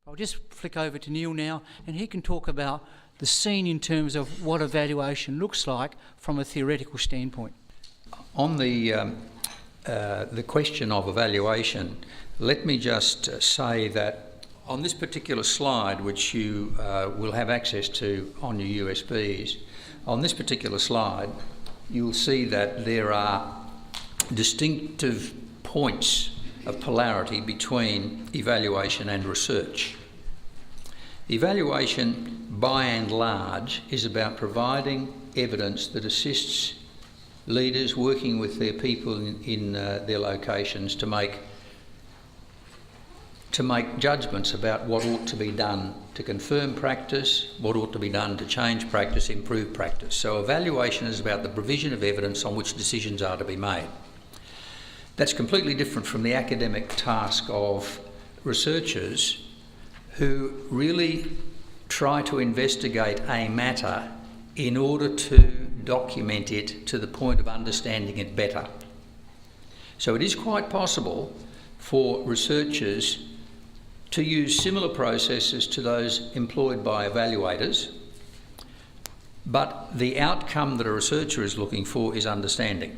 I'll just flick over to Neil now, and he can talk about the scene in terms of what evaluation looks like from a theoretical standpoint. On the question of evaluation, let me just say that on this particular slide, which you will have access to on your USBs, on this particular slide, you'll see that there are distinctive points of polarity between evaluation and research. Evaluation, by and large, is about providing evidence that assists leaders working with their people in their locations to make judgments about what ought to be done to confirm practice, what ought to be done to change practice, improve practice. So evaluation is about the provision of evidence on which decisions are to be made. That's completely different from the academic task of researchers who really try to investigate a matter in order to document it to the point of understanding it better. So it is quite possible for researchers to use similar processes to those employed by evaluators, but the outcome that a researcher is looking for is understanding.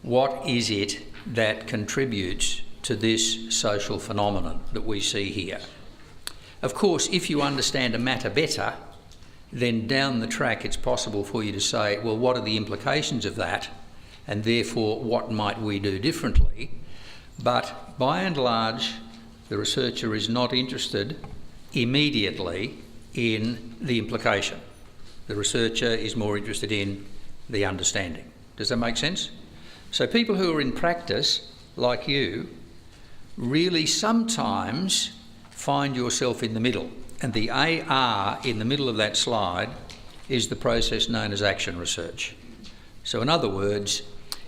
What is it that contributes to this social phenomenon that we see here? Of course, if you understand a matter better, then down the track it's possible for you to say, well, what are the implications of that? And therefore, what might we do differently? But by and large, the researcher is not interested immediately in the implication. The researcher is more interested in the understanding. Does that make sense? So people who are in practice, like you, really sometimes find yourself in the middle. And the AR in the middle of that slide is the process known as action research. So in other words,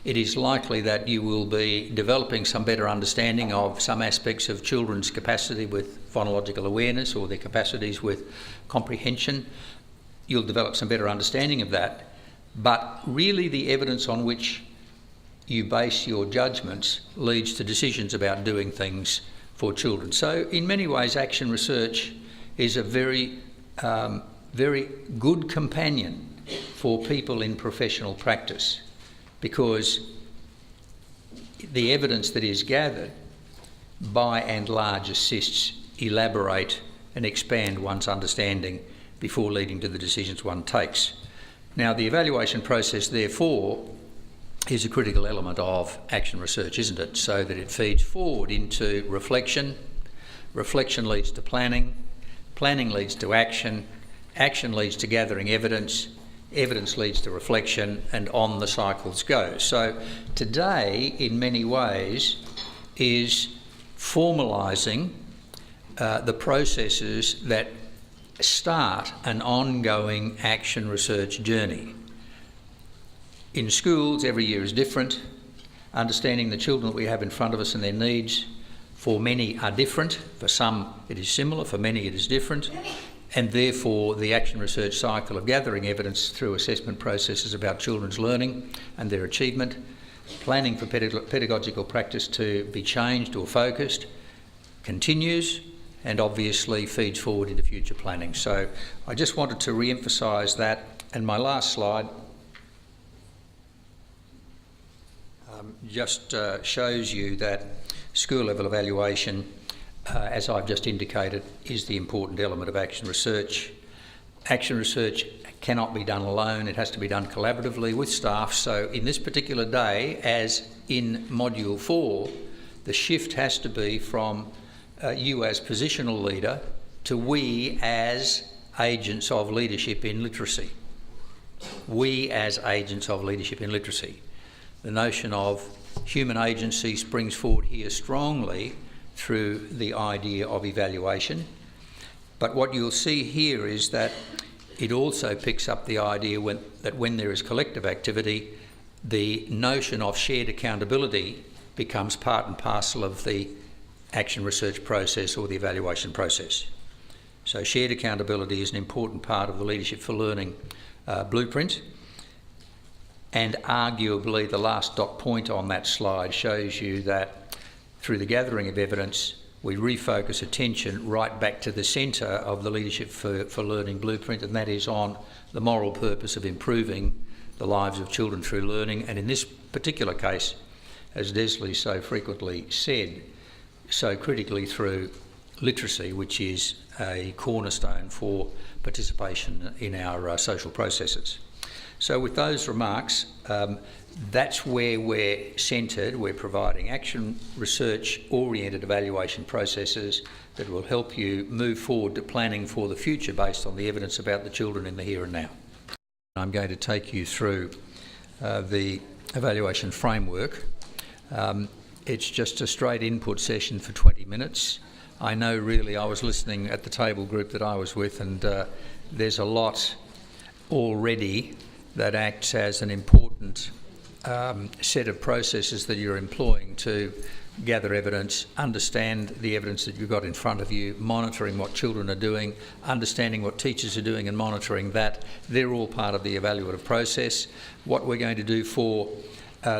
it is likely that you will be developing some better understanding of some aspects of children's capacity with phonological awareness or their capacities with comprehension. You'll develop some better understanding of that. But really the evidence on which you base your judgments leads to decisions about doing things for children. So in many ways, action research is a very good companion for people in professional practice, because the evidence that is gathered by and large assists elaborate and expand one's understanding before leading to the decisions one takes. Now, the evaluation process, therefore, is a critical element of action research, isn't it? So that it feeds forward into reflection, reflection leads to planning, planning leads to action, action leads to gathering evidence, evidence leads to reflection, and on the cycles go. So today, in many ways, is formalising the processes that start an ongoing action research journey. In schools, every year is different. Understanding the children that we have in front of us and their needs, for many are different. For some it is similar, for many it is different. And therefore the action research cycle of gathering evidence through assessment processes about children's learning and their achievement, planning for pedagogical practice to be changed or focused, continues and obviously feeds forward into future planning. So I just wanted to re-emphasise that. And my last slide just shows you that school level evaluation, as I've just indicated, is the important element of action research. Action research cannot be done alone, it has to be done collaboratively with staff. So in this particular day, as in Module 4, the shift has to be from you as positional leader to we as agents of leadership in literacy. We as agents of leadership in literacy. The notion of human agency springs forward here strongly through the idea of evaluation. But what you'll see here is that it also picks up the idea that when there is collective activity, the notion of shared accountability becomes part and parcel of the action research process or the evaluation process. So shared accountability is an important part of the Leadership for Learning blueprint. And arguably the last dot point on that slide shows you that through the gathering of evidence, we refocus attention right back to the centre of the Leadership for Learning blueprint, and that is on the moral purpose of improving the lives of children through learning, and in this particular case, as Deslea so frequently said, so critically through literacy, which is a cornerstone for participation in our social processes. So with those remarks, that's where we're centred. We're providing action research-oriented evaluation processes that will help you move forward to planning for the future based on the evidence about the children in the here and now. I'm going to take you through the evaluation framework. It's just a straight input session for 20 minutes. I know really I was listening at the table group that I was with, and there's a lot already that acts as an important set of processes that you're employing to gather evidence, understand the evidence that you've got in front of you, monitoring what children are doing, understanding what teachers are doing and monitoring that. They're all part of the evaluative process. What we're going to do for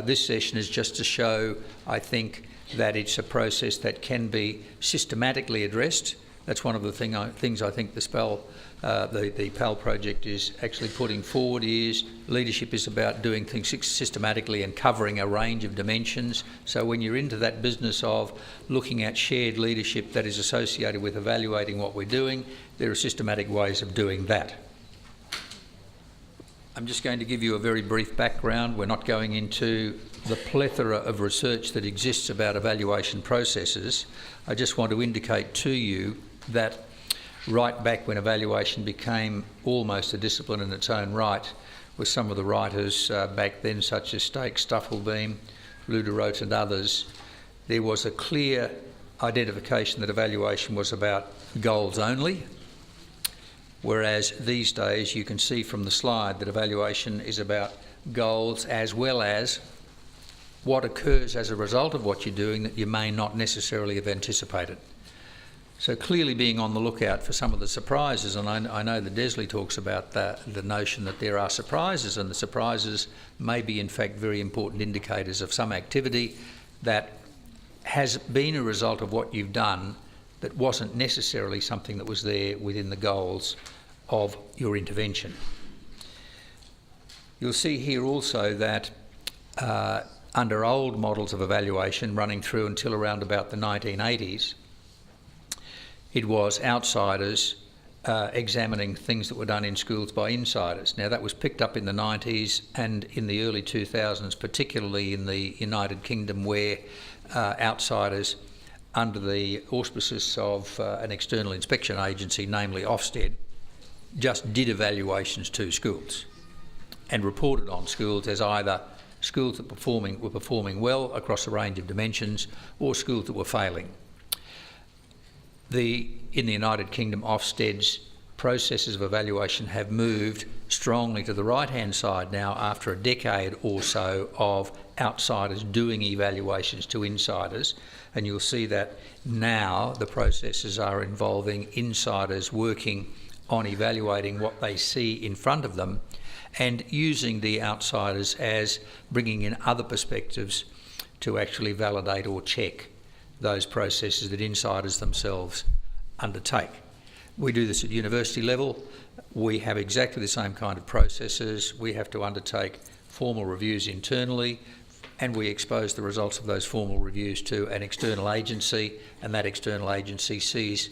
this session is just to show, I think, that it's a process that can be systematically addressed. That's one of the things I think the PALL project is actually putting forward is leadership is about doing things systematically and covering a range of dimensions. So when you're into that business of looking at shared leadership that is associated with evaluating what we're doing, there are systematic ways of doing that. I'm just going to give you a very brief background. We're not going into the plethora of research that exists about evaluation processes. I just want to indicate to you that right back when evaluation became almost a discipline in its own right, with some of the writers back then, such as Stake, Stuffelbeam, Luderoth and others, there was a clear identification that evaluation was about goals only, whereas these days you can see from the slide that evaluation is about goals as well as what occurs as a result of what you're doing that you may not necessarily have anticipated. So clearly being on the lookout for some of the surprises, and I know that Deslea talks about the notion that there are surprises, and the surprises may be in fact very important indicators of some activity that has been a result of what you've done that wasn't necessarily something that was there within the goals of your intervention. You'll see here also that under old models of evaluation running through until around about the 1980s, it was outsiders examining things that were done in schools by insiders. Now that was picked up in the 90s and in the early 2000s, particularly in the United Kingdom, where outsiders under the auspices of an external inspection agency, namely Ofsted, just did evaluations to schools and reported on schools as either schools that were performing well across a range of dimensions or schools that were failing. In the United Kingdom, Ofsted's processes of evaluation have moved strongly to the right-hand side now after a decade or so of outsiders doing evaluations to insiders, and you'll see that now the processes are involving insiders working on evaluating what they see in front of them and using the outsiders as bringing in other perspectives to actually validate or check those processes that insiders themselves undertake. We do this at university level. We have exactly the same kind of processes. We have to undertake formal reviews internally, and we expose the results of those formal reviews to an external agency, and that external agency sees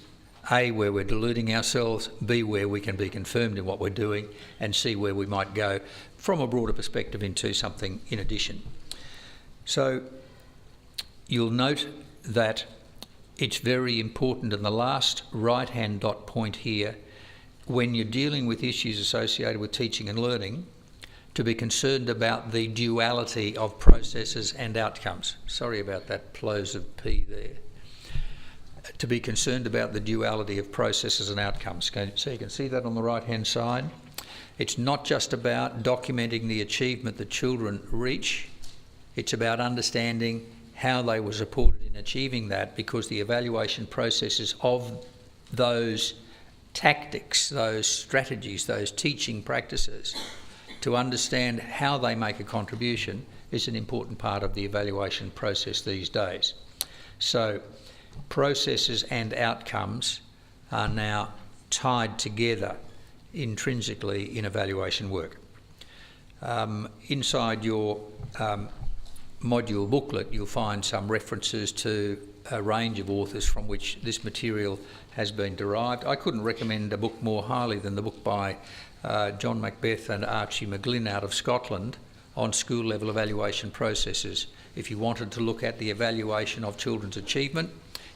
A, where we're deluding ourselves, B, where we can be confirmed in what we're doing, and C, where we might go from a broader perspective into something in addition. So you'll note that it's very important in the last right-hand dot point here, when you're dealing with issues associated with teaching and learning, to be concerned about the duality of processes and outcomes. Sorry about that plosive P there. To be concerned about the duality of processes and outcomes. So you can see that on the right-hand side. It's not just about documenting the achievement that children reach, it's about understanding how they were supported in achieving that, because the evaluation processes of those tactics, those strategies, those teaching practices, to understand how they make a contribution is an important part of the evaluation process these days. So processes and outcomes are now tied together intrinsically in evaluation work. Inside your module booklet, you'll find some references to a range of authors from which this material has been derived. I couldn't recommend a book more highly than the book by John Macbeth and Archie McGlynn out of Scotland on school level evaluation processes. If you wanted to look at the evaluation of children's achievement,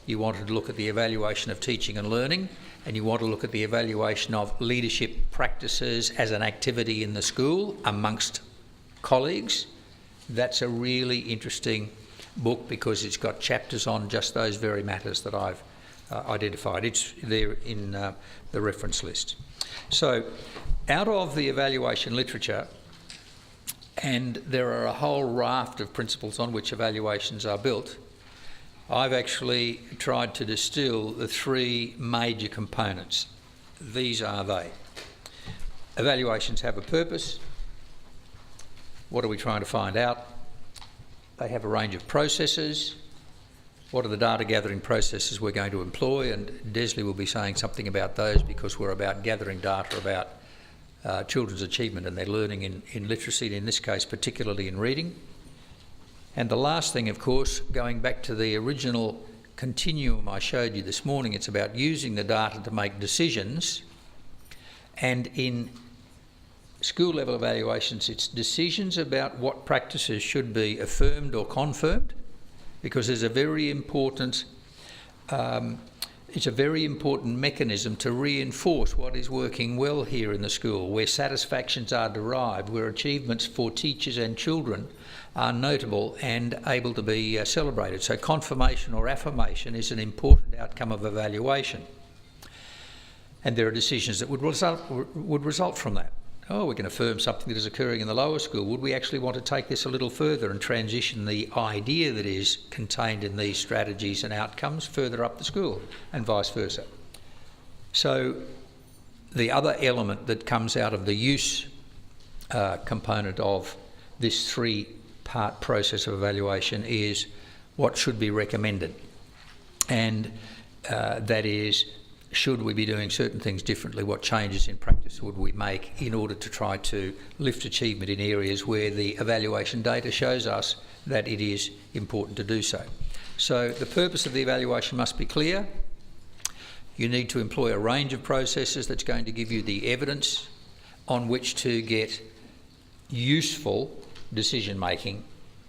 you wanted to look at the evaluation of teaching and learning, and you want to look at the evaluation of leadership practices as an activity in the school amongst colleagues, that's a really interesting book because it's got chapters on just those very matters that I've identified. It's there in the reference list. So out of the evaluation literature, and there are a whole raft of principles on which evaluations are built, I've actually tried to distill the three major components. These are they. Evaluations have a purpose. What are we trying to find out? They have a range of processes. What are the data gathering processes we're going to employ? And Deslea will be saying something about those because we're about gathering data about children's achievement and their learning in literacy, and in this case particularly in reading. And the last thing, of course, going back to the original continuum I showed you this morning, it's about using the data to make decisions. And in school level evaluations, it's decisions about what practices should be affirmed or confirmed, because there's a very important it's a very important mechanism to reinforce what is working well here in the school, where satisfactions are derived, where achievements for teachers and children are notable and able to be celebrated. So confirmation or affirmation is an important outcome of evaluation. And there are decisions that would result from that. Oh, we can affirm something that is occurring in the lower school. Would we actually want to take this a little further and transition the idea that is contained in these strategies and outcomes further up the school, and vice versa? So the other element that comes out of the use component of this three-part process of evaluation is what should be recommended. And that is, should we be doing certain things differently? What changes in practice would we make in order to try to lift achievement in areas where the evaluation data shows us that it is important to do so? So the purpose of the evaluation must be clear. You need to employ a range of processes that's going to give you the evidence on which to get useful decision making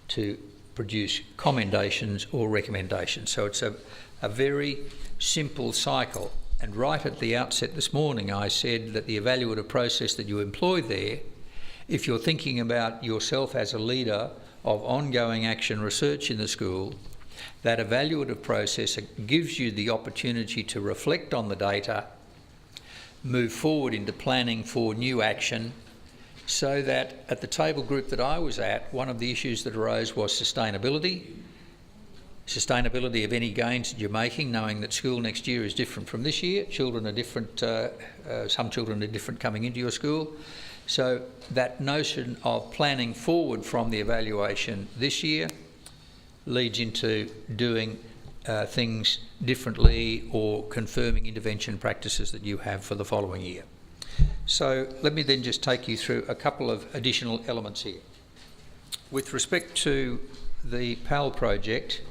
to produce commendations or recommendations. So it's a very simple cycle. And right at the outset this morning, I said that the evaluative process that you employ there, if you're thinking about yourself as a leader of ongoing action research in the school, that evaluative process gives you the opportunity to reflect on the data, move forward into planning for new action, so that at the table group that I was at, one of the issues that arose was sustainability of any gains that you're making, knowing that school next year is different from this year. Children are different, some children are different coming into your school. So that notion of planning forward from the evaluation this year leads into doing things differently or confirming intervention practices that you have for the following year. So let me then just take you through a couple of additional elements here. With respect to the PALL project,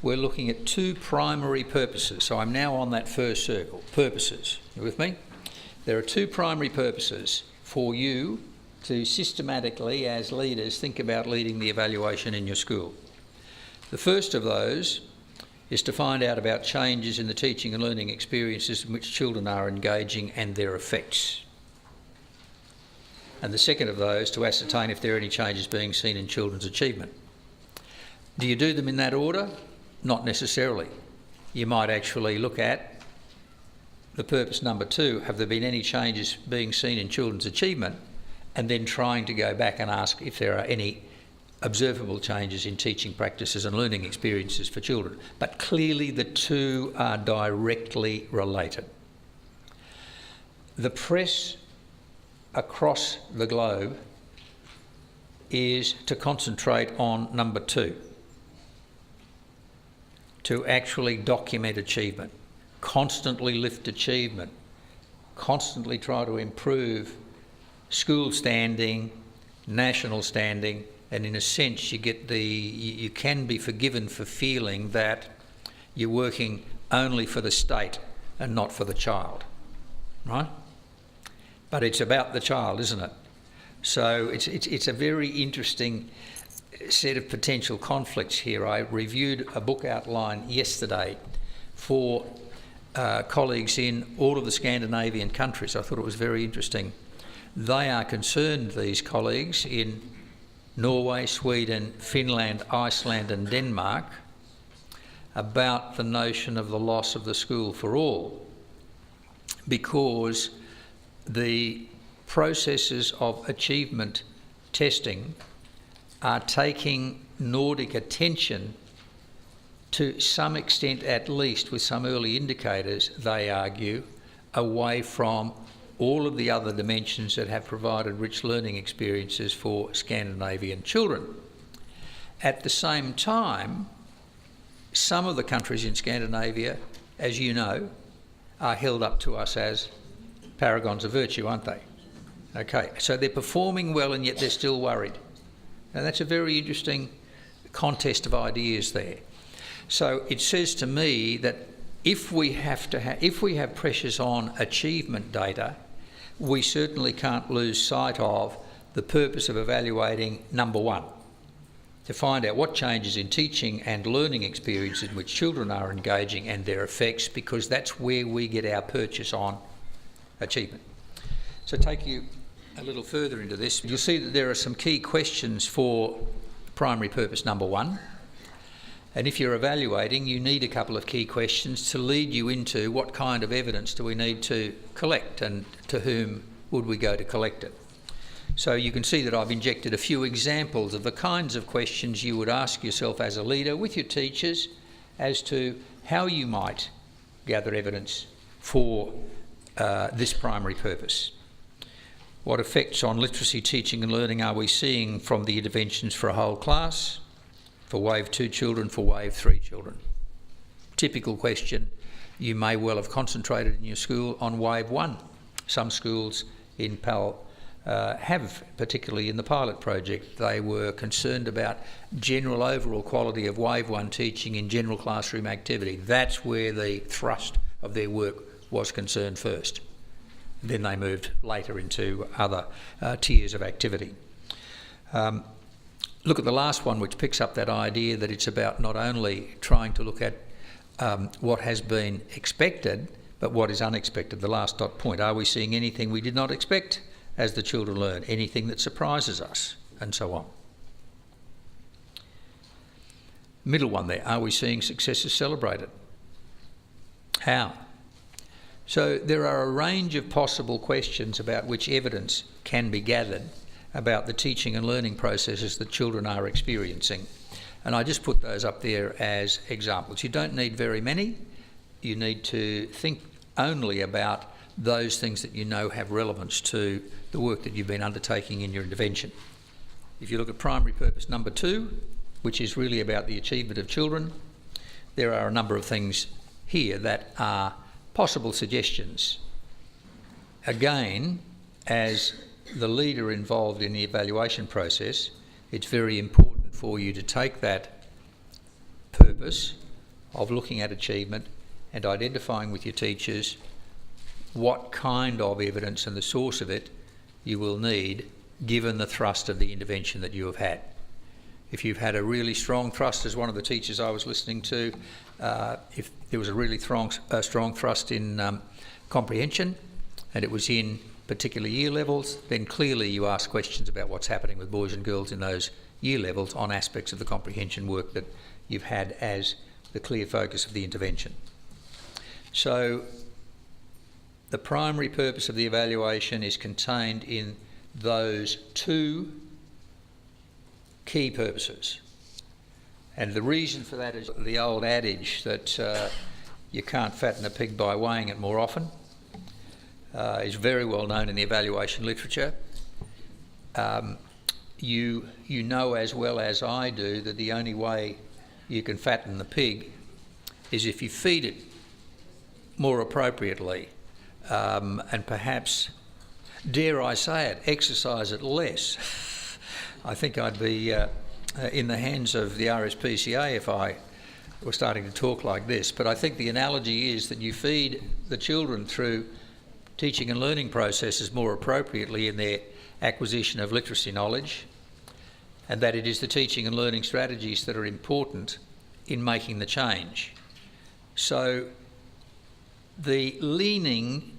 we're looking at two primary purposes. So I'm now on that first circle, purposes. You with me? There are two primary purposes for you to systematically, as leaders, think about leading the evaluation in your school. The first of those is to find out about changes in the teaching and learning experiences in which children are engaging and their effects. And the second of those, to ascertain if there are any changes being seen in children's achievement. Do you do them in that order? Not necessarily. You might actually look at the purpose number two, have there been any changes being seen in children's achievement, and then trying to go back and ask if there are any observable changes in teaching practices and learning experiences for children. But clearly the two are directly related. The press across the globe is to concentrate on number two. to actually document achievement, constantly lift achievement, constantly try to improve school standing, national standing, and in a sense you can be forgiven for feeling that you're working only for the state and not for the child, right? But it's about the child, isn't it? So it's a very interesting set of potential conflicts here. I reviewed a book outline yesterday for colleagues in all of the Scandinavian countries. I thought it was very interesting. They are concerned, these colleagues, in Norway, Sweden, Finland, Iceland and Denmark, about the notion of the loss of the school for all, because the processes of achievement testing are taking Nordic attention to some extent, at least with some early indicators, they argue, away from all of the other dimensions that have provided rich learning experiences for Scandinavian children. At the same time, some of the countries in Scandinavia, as you know, are held up to us as paragons of virtue, aren't they? Okay, so they're performing well and yet they're still worried. Now that's a very interesting contest of ideas there. So it says to me that if we have pressures on achievement data, we certainly can't lose sight of the purpose of evaluating number one, to find out what changes in teaching and learning experiences in which children are engaging and their effects, because that's where we get our purchase on achievement. So take you a little further into this, you'll see that there are some key questions for primary purpose number one. And if you're evaluating, you need a couple of key questions to lead you into what kind of evidence do we need to collect and to whom would we go to collect it. So you can see that I've injected a few examples of the kinds of questions you would ask yourself as a leader with your teachers as to how you might gather evidence for this primary purpose. What effects on literacy teaching and learning are we seeing from the interventions for a whole class, for Wave 2 children, for Wave 3 children? Typical question, you may well have concentrated in your school on Wave 1. Some schools in PALL have, particularly in the pilot project, they were concerned about general overall quality of Wave 1 teaching in general classroom activity. That's where the thrust of their work was concerned first. Then they moved later into other tiers of activity. Look at the last one, which picks up that idea that it's about not only trying to look at what has been expected, but what is unexpected. The last dot point, are we seeing anything we did not expect as the children learn, anything that surprises us, and so on. Middle one there, are we seeing successes celebrated? How? So there are a range of possible questions about which evidence can be gathered about the teaching and learning processes that children are experiencing. And I just put those up there as examples. You don't need very many. You need to think only about those things that you know have relevance to the work that you've been undertaking in your intervention. If you look at primary purpose number 2, which is really about the achievement of children, there are a number of things here that are possible suggestions. Again, as the leader involved in the evaluation process, it's very important for you to take that purpose of looking at achievement and identifying with your teachers what kind of evidence and the source of it you will need given the thrust of the intervention that you have had. If you've had a really strong thrust, as one of the teachers I was listening to, if there was a really strong thrust in comprehension and it was in particular year levels, then clearly you ask questions about what's happening with boys and girls in those year levels on aspects of the comprehension work that you've had as the clear focus of the intervention. So the primary purpose of the evaluation is contained in those 2 key purposes. And the reason for that is the old adage that you can't fatten a pig by weighing it more often. Is very well known in the evaluation literature. You know as well as I do that the only way you can fatten the pig is if you feed it more appropriately and perhaps, dare I say it, exercise it less, I think I'd be in the hands of the RSPCA if I were starting to talk like this. But I think the analogy is that you feed the children through teaching and learning processes more appropriately in their acquisition of literacy knowledge, and that it is the teaching and learning strategies that are important in making the change. So the leaning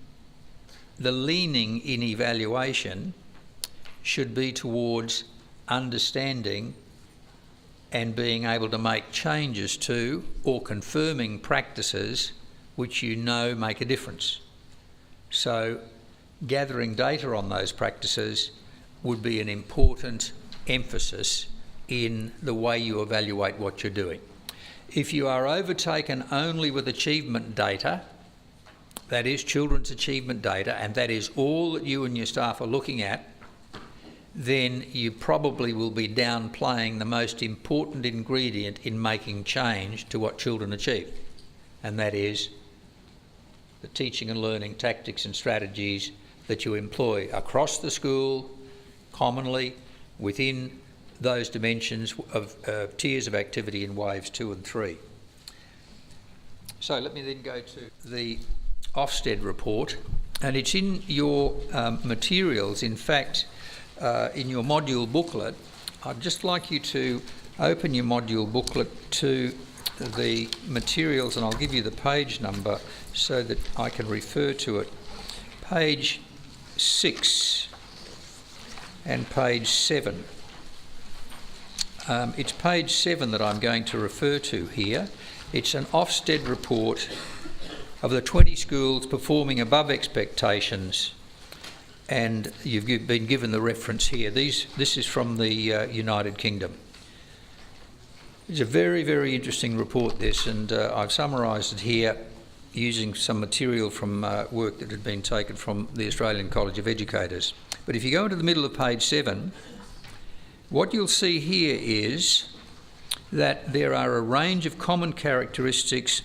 in evaluation should be towards understanding and being able to make changes to or confirming practices which you know make a difference. So gathering data on those practices would be an important emphasis in the way you evaluate what you're doing. If you are overtaken only with achievement data, that is children's achievement data, and that is all that you and your staff are looking at, then you probably will be downplaying the most important ingredient in making change to what children achieve, and that is the teaching and learning tactics and strategies that you employ across the school, commonly within those dimensions of tiers of activity in waves 2 and 3. So let me then go to the Ofsted report, and it's in your materials. In fact, in your module booklet, I'd just like you to open your module booklet to the materials, and I'll give you the page number so that I can refer to it. Page 6 and page 7. It's page 7 that I'm going to refer to here. It's an Ofsted report of the 20 schools performing above expectations, and you've been given the reference here. This is from the United Kingdom. It's a very, very interesting report, this, and I've summarised it here using some material from work that had been taken from the Australian College of Educators. But if you go into the middle of page 7, what you'll see here is that there are a range of common characteristics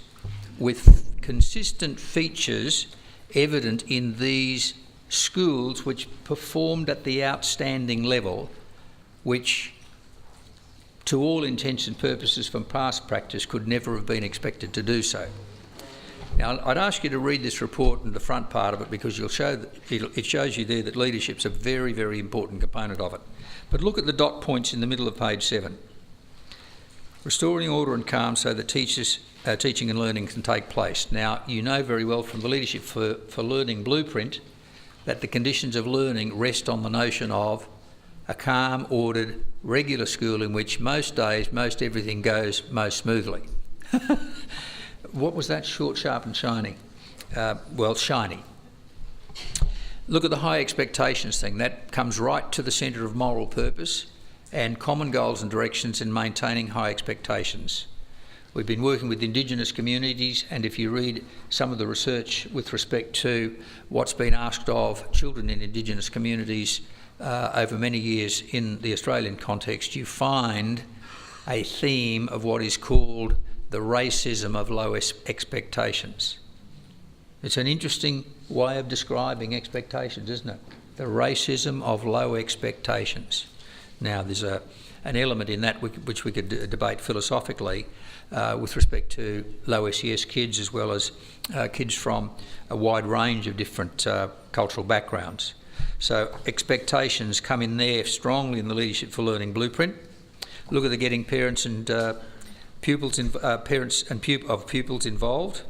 with consistent features evident in these schools which performed at the outstanding level, which to all intents and purposes from past practice could never have been expected to do so. Now, I'd ask you to read this report and the front part of it, because you'll show that it shows you there that leadership's a very, very important component of it. But look at the dot points in the middle of page 7. Restoring order and calm so that teaching and learning can take place. Now, you know very well from the Leadership for Learning blueprint that the conditions of learning rest on the notion of a calm, ordered, regular school in which most days, most everything goes most smoothly. What was that? Short, sharp and shiny. Well, shiny. Look at the high expectations thing. That comes right to the centre of moral purpose and common goals and directions in maintaining high expectations. We've been working with Indigenous communities, and if you read some of the research with respect to what's been asked of children in Indigenous communities over many years in the Australian context, you find a theme of what is called the racism of low expectations. It's an interesting way of describing expectations, isn't it? The racism of low expectations. Now, there's an element in that which we could debate philosophically with respect to low SES kids, as well as kids from a wide range of different cultural backgrounds. So expectations come in there strongly in the Leadership for Learning blueprint. Look at the getting parents and pupils involved.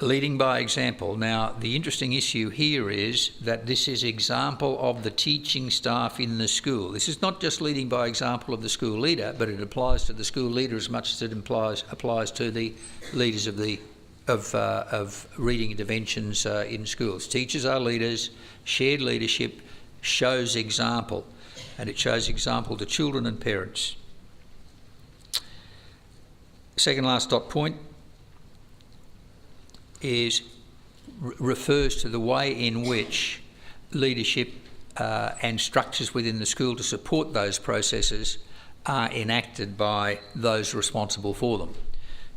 Leading by example. Now, the interesting issue here is that this is example of the teaching staff in the school. This is not just leading by example of the school leader, but it applies to the school leader as much as it applies to the leaders of reading interventions in schools. Teachers are leaders. Shared leadership shows example, and it shows example to children and parents. Second last dot point refers to the way in which leadership and structures within the school to support those processes are enacted by those responsible for them.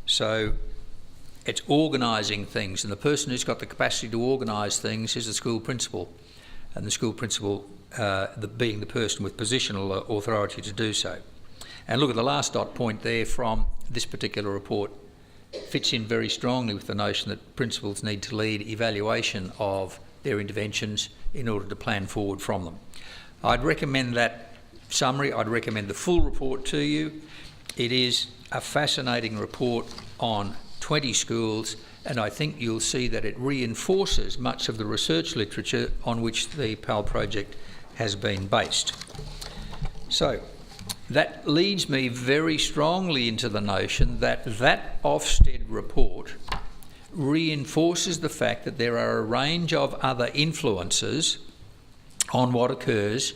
So it's organising things, and the person who's got the capacity to organise things is the school principal, and the school principal being the person with positional authority to do so. And look at the last dot point there from this particular report. Fits in very strongly with the notion that principals need to lead evaluation of their interventions in order to plan forward from them. I'd recommend that summary. I'd recommend the full report to you. It is a fascinating report on 20 schools, and I think you'll see that it reinforces much of the research literature on which the PALL project has been based. So that leads me very strongly into the notion that that Ofsted report reinforces the fact that there are a range of other influences on what occurs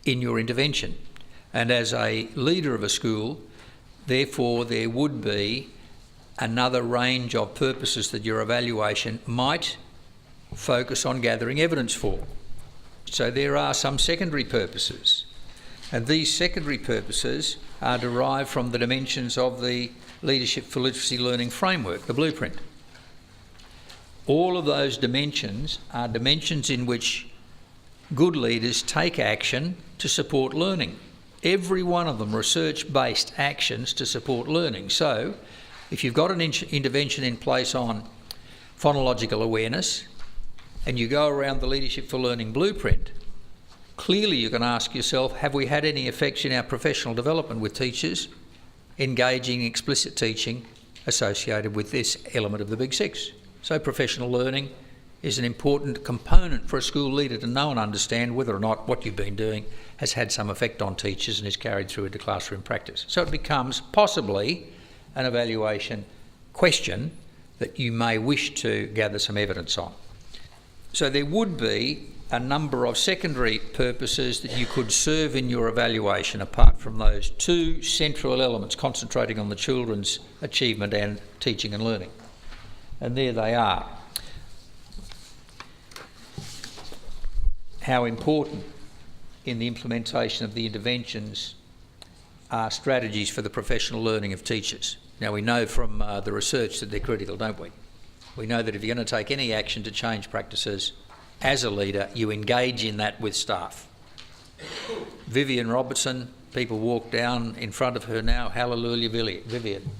in your intervention. And as a leader of a school, therefore there would be another range of purposes that your evaluation might focus on gathering evidence for. So there are some secondary purposes, and these secondary purposes are derived from the dimensions of the Leadership for Literacy Learning Framework, the blueprint. All of those dimensions are dimensions in which good leaders take action to support learning. Every one of them research-based actions to support learning. So if you've got an intervention in place on phonological awareness and you go around the Leadership for Learning blueprint, clearly you can ask yourself, have we had any effects in our professional development with teachers engaging in explicit teaching associated with this element of the Big Six? So professional learning is an important component for a school leader to know and understand whether or not what you've been doing has had some effect on teachers and is carried through into classroom practice. So it becomes possibly an evaluation question that you may wish to gather some evidence on. So there would be a number of secondary purposes that you could serve in your evaluation apart from those two central elements concentrating on the children's achievement and teaching and learning. And there they are. How important in the implementation of the interventions are strategies for the professional learning of teachers. Now we know from the research that they're critical, don't we? We know that if you're going to take any action to change practices, as a leader, you engage in that with staff. Vivian Robertson, people walk down in front of her now, hallelujah Vivian.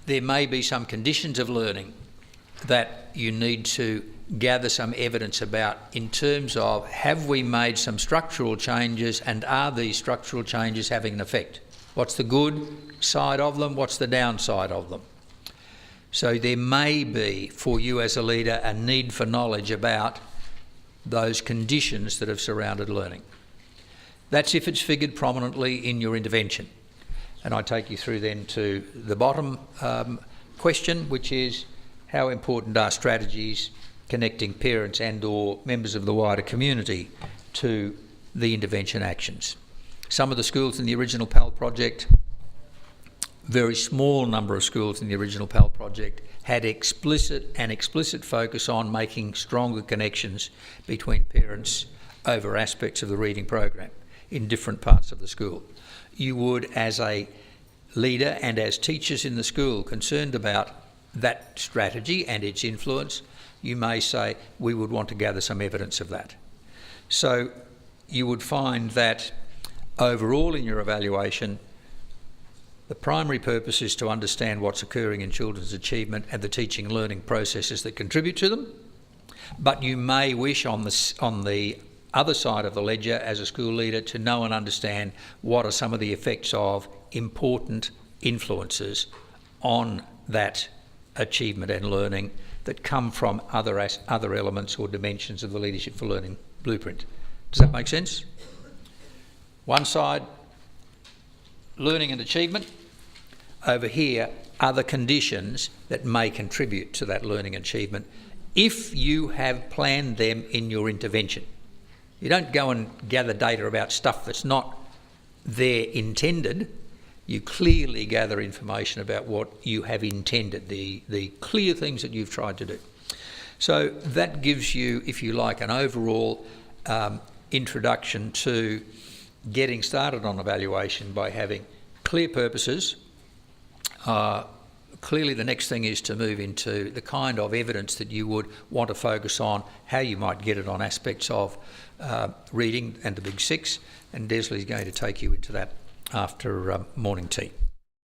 There may be some conditions of learning that you need to gather some evidence about in terms of, have we made some structural changes and are these structural changes having an effect? What's the good side of them? What's the downside of them? So there may be, for you as a leader, a need for knowledge about those conditions that have surrounded learning. That's if it's figured prominently in your intervention. And I take you through then to the bottom question, which is how important are strategies connecting parents and/or members of the wider community to the intervention actions. Some of the schools in the original PALL project, very small number of schools in the original PALL project, had explicit focus on making stronger connections between parents over aspects of the reading program in different parts of the school. You would, as a leader and as teachers in the school concerned about that strategy and its influence, you may say, we would want to gather some evidence of that. So you would find that overall in your evaluation, the primary purpose is to understand what's occurring in children's achievement and the teaching and learning processes that contribute to them. But you may wish on the other side of the ledger as a school leader to know and understand what are some of the effects of important influences on that achievement and learning that come from other elements or dimensions of the Leadership for Learning blueprint. Does that make sense? One side, learning and achievement. Over here, other conditions that may contribute to that learning and achievement if you have planned them in your intervention. You don't go and gather data about stuff that's not there intended. You clearly gather information about what you have intended, the clear things that you've tried to do. So that gives you, if you like, an overall introduction to getting started on evaluation by having clear purposes. Clearly the next thing is to move into the kind of evidence that you would want to focus on, how you might get it on aspects of reading and the Big Six, and Deslea is going to take you into that after morning tea.